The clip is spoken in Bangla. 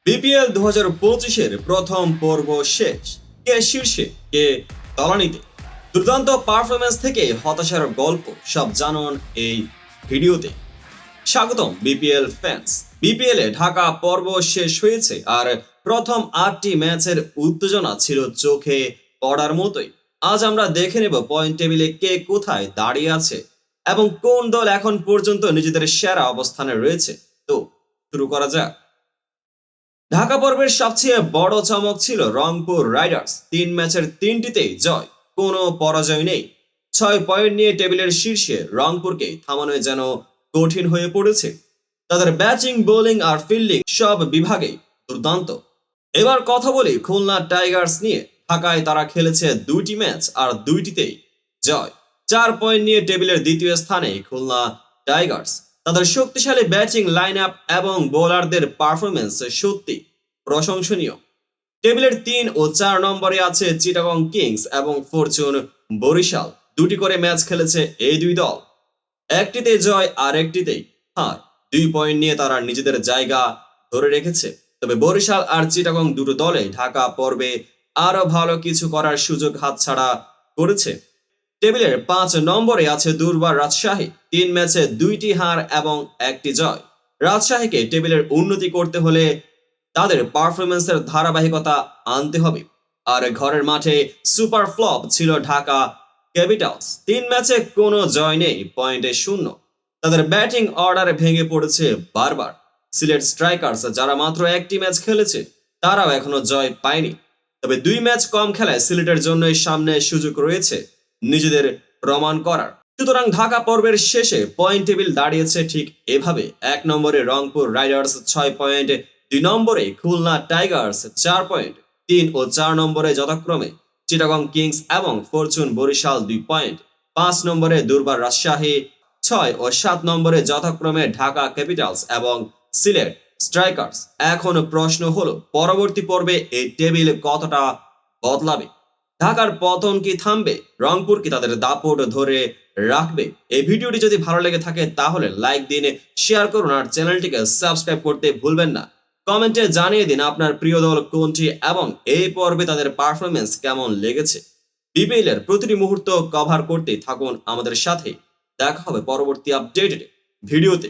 বিপিএল 2025-এর প্রথম পর্ব শেষ। কে শীর্ষে, কে তলানিতে, দুর্দান্ত পারফরমেন্স থেকে হতাশার গল্প সব জানুন এই ভিডিওতে। স্বাগতম বিপিএল ফ্যান্স। বিপিএল এ ঢাকা পর্ব শেষ হয়েছে আর প্রথম 8টি ম্যাচের উত্তেজনা ছিল চোখে পড়ার মতোই। আজ আমরা দেখে নেব পয়েন্ট টেবিলে কে কোথায় দাঁড়িয়ে আছে এবং কোন দল এখন পর্যন্ত নিজেদের সেরা অবস্থানে রয়েছে। তো শুরু করা যাক। ঢাকা পর্বের সবচেয়ে বড় চমক ছিল রংপুর রাইডার্স। 3 ম্যাচের 3টিতেই জয়, কোনো পরাজয় নেই। 6 পয়েন্ট নিয়ে টেবিলের শীর্ষে রংপুরকে থামানো যেন কঠিন হয়ে পড়েছে। তাদের ব্যাটিং, বোলিং আর ফিল্ডিং সব বিভাগেই দুর্দান্ত। এবার কথা বলি খুলনা টাইগার্স নিয়ে। ঢাকায় তারা খেলেছে 2টি ম্যাচ আর 2টিতেই জয়। 4 পয়েন্ট নিয়ে টেবিলের দ্বিতীয় স্থানে খুলনা টাইগার্স। তাদের শক্তিশালী ব্যাটিং লাইন আপ এবং বোলারদের পারফরমেন্স সত্যি প্রশংসনীয়। টেবিলের 3 ও 4 নম্বরে আছে চিটাগং কিংস এবং ফরচুন বরিশাল। 2টি করে ম্যাচ খেলেছে এই দুই দল, একটিতে জয় আর একটিতেই হার। 2 পয়েন্ট নিয়ে তারা নিজেদের জায়গা ধরে রেখেছে। তবে বরিশাল আর চিটাগং দুটো দলে ঢাকা পর্বে আরো ভালো কিছু করার সুযোগ হাতছাড়া করেছে। টেবিলের 5 নম্বরে আছে দুর্বার রাজশাহী। 3 ম্যাচে 2টি হার এবং 1টি জয়। রাজশাহীকে টেবিলের উন্নতি করতে হলে তাদের পারফরমেন্সের ধারাবাহিকতা আনতে হবে। আর ঘরের মাঠে সুপার ফ্লপ ছিল ঢাকা ক্যাপিটালস। 3 ম্যাচে কোনো জয় নেই, পয়েন্টে শূন্য। তাদের ব্যাটিং অর্ডার ভেঙে পড়েছে বারবার। সিলেট স্ট্রাইকার্স যারা মাত্র 1টি ম্যাচ খেলেছে তারাও এখনো জয় পায়নি। তবে 2 ম্যাচ কম খেলায় সিলেটের জন্যই সামনে সুযোগ রয়েছে নিজেদের প্রমাণ করার। সুতরাং ঢাকা পর্বের শেষে পয়েন্ট টেবিল দাঁড়িয়েছে ঠিক এভাবে। 1 নম্বরে রংপুর রাইডার্স 6 পয়েন্ট, 2 নম্বরে খুলনা টাইগার্স 4 পয়েন্ট, 3 ও 4 নম্বরে যথাক্রমে চিটাগং কিংস এবং ফরচুন বরিশাল 2 পয়েন্ট, 5 নম্বরে দুর্বার রাজশাহী, 6 ও 7 নম্বরে যথাক্রমে ঢাকা ক্যাপিটালস এবং সিলেট স্ট্রাইকার্স। এখন প্রশ্ন হলো পরবর্তী পর্বে এই টেবিল কতটা বদলাবে? ঢাকার পতন কি থামবে? রংপুর কি তাদের দাপট ধরে রাখবে? এই ভিডিওটি যদি ভালো লেগে থাকে তাহলে লাইক দিন, শেয়ার করুন আর চ্যানেলটিকে সাবস্ক্রাইব করতে ভুলবেন না। কমেন্টে জানিয়ে দিন আপনার প্রিয় দল কোনটি এবং এই পর্বে তাদের পারফরমেন্স কেমন লেগেছে। বিপিএল এর প্রতিটি মুহূর্ত কভার করতে থাকুন আমাদের সাথে। দেখা হবে পরবর্তী আপডেটেড ভিডিওতে।